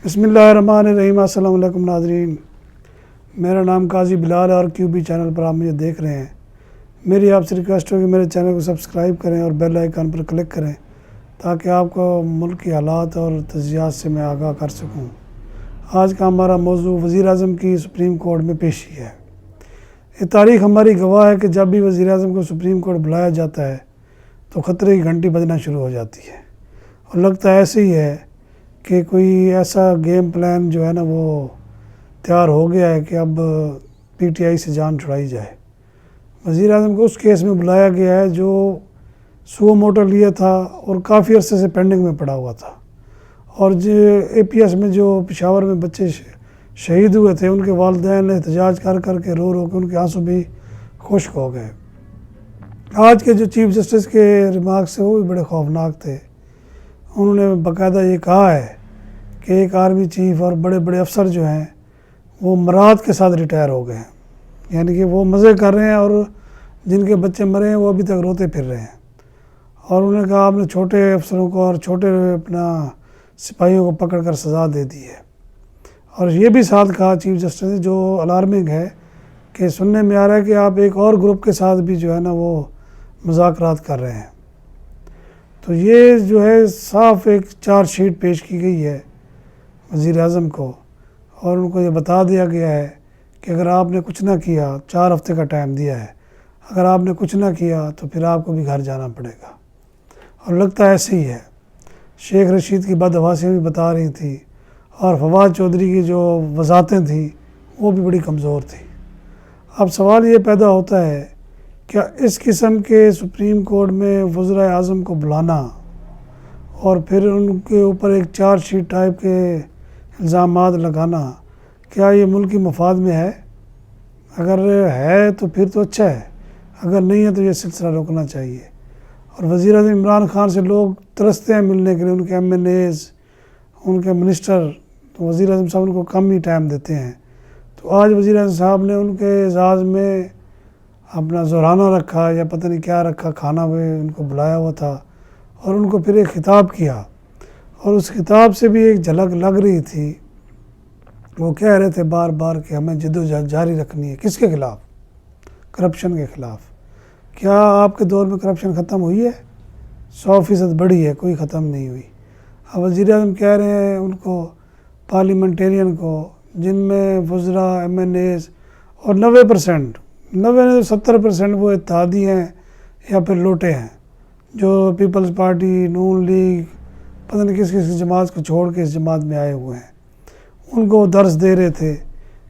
بسم اللہ الرحمن الرحیم۔ السلام علیکم ناظرین، میرا نام قاضی بلال ہے اور QB چینل پر آپ مجھے دیکھ رہے ہیں۔ میری آپ سے ریکویسٹ ہوگی میرے چینل کو سبسکرائب کریں اور بیل آئیکن پر کلک کریں تاکہ آپ کو ملک کی حالات اور تجزیات سے میں آگاہ کر سکوں۔ آج کا ہمارا موضوع وزیر اعظم کی سپریم کورٹ میں پیشی ہے۔ یہ تاریخ ہماری گواہ ہے کہ جب بھی وزیر اعظم کو سپریم کورٹ بلایا جاتا ہے تو خطرے کی گھنٹی بجنا شروع ہو جاتی ہے، اور لگتا ہے ایسے ہی ہے کہ کوئی ایسا گیم پلان جو ہے نا وہ تیار ہو گیا ہے کہ اب PTI سے جان چھڑائی جائے۔ وزیر اعظم کو اس کیس میں بلایا گیا ہے جو سو موٹو لیا تھا اور کافی عرصے سے پینڈنگ میں پڑا ہوا تھا، اور جو APS میں جو پشاور میں بچے شہید ہوئے تھے ان کے والدین نے احتجاج کر کر کے رو کے ان کے آنسو بھی خشک ہو گئے۔ آج کے جو چیف جسٹس کے ریمارکس تھے وہ بھی بڑے خوفناک تھے۔ انہوں نے باقاعدہ یہ کہا ہے کہ ایک آرمی چیف اور بڑے بڑے افسر جو ہیں وہ مراد کے ساتھ ریٹائر ہو گئے ہیں، یعنی کہ وہ مزے کر رہے ہیں اور جن کے بچے مرے ہیں وہ ابھی تک روتے پھر رہے ہیں۔ اور انہوں نے کہا آپ نے چھوٹے افسروں کو اور چھوٹے اپنا سپاہیوں کو پکڑ کر سزا دے دی ہے۔ اور یہ بھی ساتھ کہا چیف جسٹس نے، جو الارمنگ ہے، کہ سننے میں آ رہا ہے کہ آپ ایک اور گروپ کے ساتھ بھی جو ہے نا وہ مذاکرات کر رہے ہیں۔ تو یہ جو ہے صاف ایک چارج شیٹ پیش کی گئی ہے وزیر اعظم کو، اور ان کو یہ بتا دیا گیا ہے کہ اگر آپ نے کچھ نہ کیا، 4 ہفتے کا ٹائم دیا ہے، اگر آپ نے کچھ نہ کیا تو پھر آپ کو بھی گھر جانا پڑے گا۔ اور لگتا ہے ایسے ہی ہے۔ شیخ رشید کی بدحواسیاں بھی بتا رہی تھی، اور فواد چودھری کی جو وضاحتیں تھیں وہ بھی بڑی کمزور تھیں۔ اب سوال یہ پیدا ہوتا ہے کیا اس قسم کے سپریم کورٹ میں وزراء اعظم کو بلانا اور پھر ان کے اوپر ایک چارج شیٹ ٹائپ کے الزامات لگانا، کیا یہ ملکی مفاد میں ہے؟ اگر ہے تو پھر تو اچھا ہے، اگر نہیں ہے تو یہ سلسلہ روکنا چاہیے۔ اور وزیر اعظم عمران خان سے لوگ ترستے ہیں ملنے کے لیے، ان کے MNAs، ان کے منسٹر، تو وزیر اعظم صاحب ان کو کم ہی ٹائم دیتے ہیں۔ تو آج وزیر اعظم صاحب نے ان کے اعزاز میں اپنا زہرانہ رکھا یا پتہ نہیں کیا رکھا، کھانا بھی ان کو بلایا ہوا تھا، اور ان کو پھر ایک خطاب کیا، اور اس خطاب سے بھی ایک جھلک لگ رہی تھی۔ وہ کہہ رہے تھے بار بار کہ ہمیں جدوجہد جاری رکھنی ہے۔ کس کے خلاف؟ کرپشن کے خلاف۔ کیا آپ کے دور میں کرپشن ختم ہوئی ہے؟ 100% بڑھی ہے، کوئی ختم نہیں ہوئی۔ اب وزیر اعظم کہہ رہے ہیں ان کو، پارلیمنٹیرین کو، جن میں وزراء، MNAs اور 90% 70% وہ اتحادی ہیں یا پھر لوٹے ہیں، جو پیپلز پارٹی، نون لیگ، پتہ نہیں کس کس جماعت کو چھوڑ کے اس جماعت میں آئے ہوئے ہیں۔ ان کو درس دے رہے تھے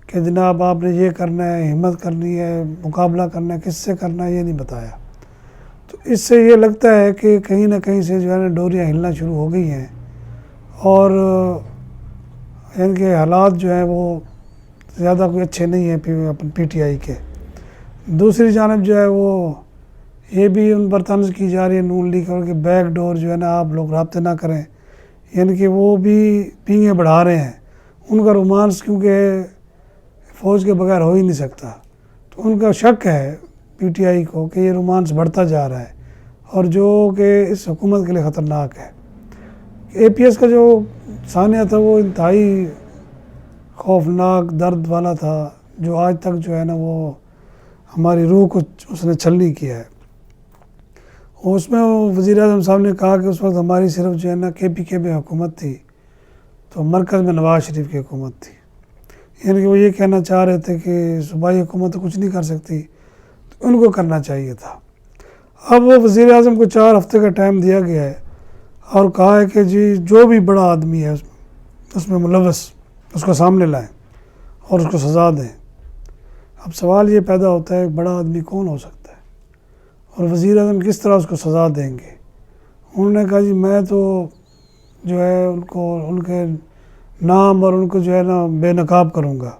کہ جناب آپ نے یہ کرنا ہے، ہمت کرنی ہے، مقابلہ کرنا ہے، کس سے کرنا ہے یہ نہیں بتایا۔ تو اس سے یہ لگتا ہے کہ کہیں نہ کہیں سے جو ہے نا ڈوریاں ہلنا شروع ہو گئی ہیں، اور ان کے حالات جو ہیں وہ زیادہ کوئی اچھے نہیں ہیں PTI کے۔ دوسری جانب جو ہے وہ یہ بھی ان پر طنز کی جا رہی ہے نون لیگ اور کہ بیک ڈور جو ہے نا آپ لوگ رابطے نہ کریں، یعنی کہ وہ بھی پینگیں بڑھا رہے ہیں۔ ان کا رومانس کیونکہ فوج کے بغیر ہو ہی نہیں سکتا، تو ان کا شک ہے PTI کو کہ یہ رومانس بڑھتا جا رہا ہے، اور جو کہ اس حکومت کے لیے خطرناک ہے۔ APS کا جو ثانیہ تھا وہ انتہائی خوفناک، درد والا تھا، جو آج تک جو ہے نا وہ ہماری روح کو اس نے چھلنی کیا ہے۔ اور اس میں وزیر اعظم صاحب نے کہا کہ اس وقت ہماری صرف جو ہے نا KPK میں حکومت تھی، تو مرکز میں نواز شریف کی حکومت تھی، یعنی کہ وہ یہ کہنا چاہ رہے تھے کہ صوبائی حکومت کچھ نہیں کر سکتی، تو ان کو کرنا چاہیے تھا۔ اب وہ وزیر اعظم کو 4 ہفتے کا ٹائم دیا گیا ہے، اور کہا ہے کہ جی جو بھی بڑا آدمی ہے اس میں ملوث، اس کو سامنے لائیں اور اس کو سزا دیں۔ اب سوال یہ پیدا ہوتا ہے بڑا آدمی کون ہو سکتا ہے، اور وزیر اعظم کس طرح اس کو سزا دیں گے؟ انہوں نے کہا جی میں تو جو ہے ان کو ان کے نام اور ان کو جو ہے نا بے نقاب کروں گا۔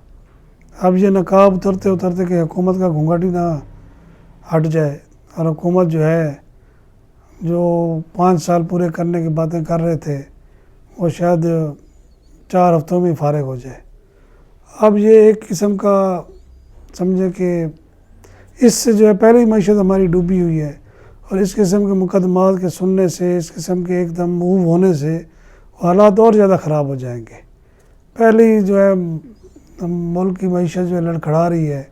اب یہ نقاب اترتے اترتے کہ حکومت کا گھونگھٹ ہی نہ ہٹ جائے، اور حکومت جو ہے جو 5 سال پورے کرنے کی باتیں کر رہے تھے وہ شاید 4 ہفتوں میں فارغ ہو جائے۔ اب یہ ایک قسم کا سمجھے کہ اس سے جو ہے پہلے ہی معیشت ہماری ڈوبی ہوئی ہے، اور اس قسم کے مقدمات کے سننے سے، اس قسم کے ایک دم موو ہونے سے حالات اور زیادہ خراب ہو جائیں گے۔ پہلے ہی جو ہے ملک کی معیشت جو ہے لڑکھڑا رہی ہے،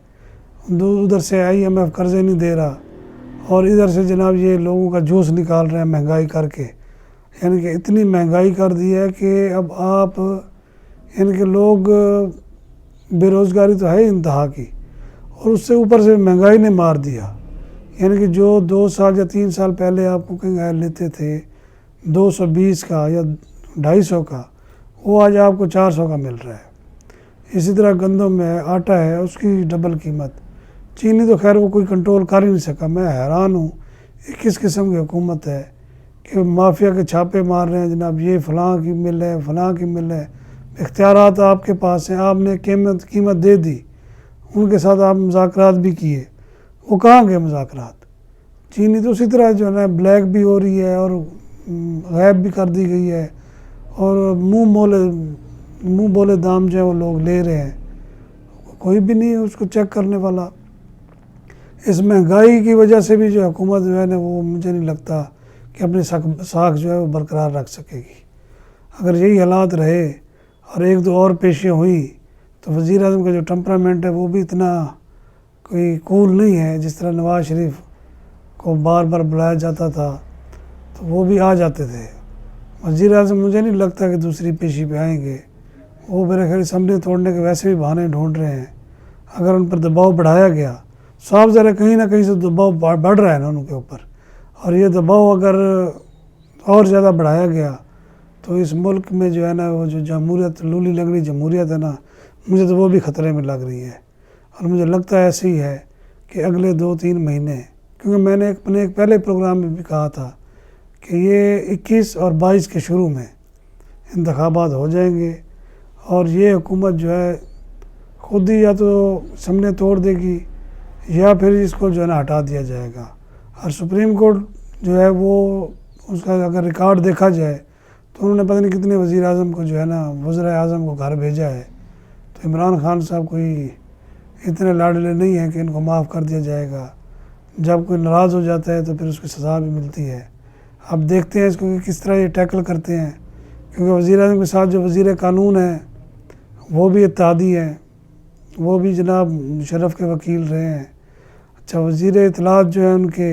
ادھر سے IMF قرضے نہیں دے رہا، اور ادھر سے جناب یہ لوگوں کا جوس نکال رہے ہیں مہنگائی کر کے، یعنی کہ اتنی مہنگائی کر دی ہے کہ اب آپ یعنی کہ لوگ بے روزگاری تو ہے انتہا کی، اور اس سے اوپر سے مہنگائی نے مار دیا، یعنی کہ جو 2 سال یا 3 سال پہلے آپ کوکنگ آئل لیتے تھے 220 کا یا 250 کا، وہ آج آپ کو 400 کا مل رہا ہے۔ اسی طرح گندم ہے، آٹا ہے، اس کی ڈبل قیمت۔ چینی تو خیر وہ کوئی کنٹرول کر ہی نہیں سکا۔ میں حیران ہوں یہ کس قسم کی حکومت ہے کہ مافیا کے چھاپے مار رہے ہیں جناب، یہ فلاں کی مل ہے، فلاں کی مل ہے، اختیارات آپ کے پاس ہیں، آپ نے قیمت دے دی، ان کے ساتھ آپ مذاکرات بھی کیے، وہ کہاں گئے مذاکرات؟ چینی تو اسی طرح جو ہے نا بلیک بھی ہو رہی ہے اور غائب بھی کر دی گئی ہے، اور منہ بولے دام جو ہے وہ لوگ لے رہے ہیں، کوئی بھی نہیں ہے اس کو چیک کرنے والا۔ اس مہنگائی کی وجہ سے بھی جو حکومت جو ہے نا وہ مجھے نہیں لگتا کہ اپنی ساکھ جو ہے وہ برقرار رکھ سکے گی۔ اگر یہی حالات رہے اور 1-2 اور پیشیاں ہوئی تو وزیر اعظم کا جو ٹیمپرامنٹ ہے وہ بھی اتنا کوئی کول نہیں ہے، جس طرح نواز شریف کو بار بار بلایا جاتا تھا تو وہ بھی آ جاتے تھے۔ وزیر اعظم مجھے نہیں لگتا کہ دوسری پیشی پہ آئیں گے، وہ میرے خیال اسمبلی توڑنے کے ویسے بھی بہانے ڈھونڈ رہے ہیں۔ اگر ان پر دباؤ بڑھایا گیا، صاف ظاہر کہیں نہ کہیں سے دباؤ بڑھ رہا ہے نا ان کے اوپر، اور یہ دباؤ اگر اور زیادہ بڑھایا گیا تو اس ملک میں جو ہے نا وہ جو جمہوریت، لولی لنگڑی جمہوریت ہے نا، مجھے تو وہ بھی خطرے میں لگ رہی ہے۔ اور مجھے لگتا ہے ایسے ہی ہے کہ اگلے 2-3 مہینے، کیونکہ میں نے اپنے ایک پہلے پروگرام میں بھی کہا تھا کہ یہ 21 اور 22 کے شروع میں انتخابات ہو جائیں گے، اور یہ حکومت جو ہے خود ہی یا تو سامنے توڑ دے گی یا پھر اس کو جو ہے نا ہٹا دیا جائے گا۔ اور سپریم کورٹ جو ہے وہ اس کا اگر ریکارڈ دیکھا جائے تو انہوں نے پتہ نہیں کتنے وزیر اعظم کو جو ہے نا وزرائے اعظم کو گھر بھیجا ہے، تو عمران خان صاحب کوئی اتنے لاڈلے نہیں ہیں کہ ان کو معاف کر دیا جائے گا۔ جب کوئی ناراض ہو جاتا ہے تو پھر اس کی سزا بھی ملتی ہے۔ اب دیکھتے ہیں اس کو کہ کس طرح یہ ٹیکل کرتے ہیں، کیونکہ وزیر اعظم کے ساتھ جو وزیر قانون ہیں وہ بھی اتحادی ہیں، وہ بھی جناب مشرف کے وکیل رہے ہیں۔ اچھا، وزیر اطلاعات جو ہیں ان کے،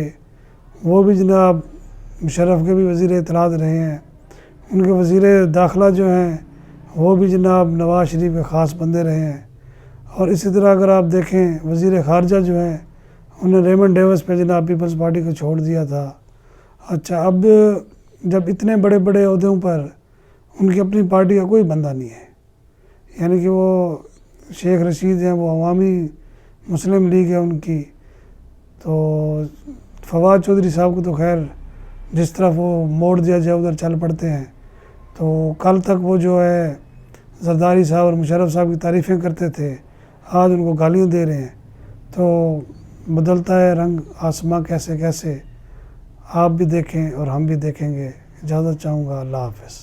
وہ بھی جناب مشرف کے بھی وزیر اطلاعات رہے ہیں۔ ان کے وزیر داخلہ جو ہیں وہ بھی جناب نواز شریف کے خاص بندے رہے ہیں۔ اور اسی طرح اگر آپ دیکھیں وزیر خارجہ جو ہیں انہیں ریمنڈ ڈیوس پہ جناب پیپلز پارٹی کو چھوڑ دیا تھا۔ اچھا، اب جب اتنے بڑے بڑے عہدوں پر ان کی اپنی پارٹی کا کوئی بندہ نہیں ہے، یعنی کہ وہ شیخ رشید ہیں، وہ عوامی مسلم لیگ ہے ان کی، تو فواد چودھری صاحب کو تو خیر جس طرف وہ موڑ دیا جائے ادھر چل پڑتے ہیں۔ تو کل تک وہ جو ہے زرداری صاحب اور مشرف صاحب کی تعریفیں کرتے تھے، آج ان کو گالیاں دے رہے ہیں۔ تو بدلتا ہے رنگ آسماں کیسے کیسے، آپ بھی دیکھیں اور ہم بھی دیکھیں گے۔ اجازت چاہوں گا، اللہ حافظ۔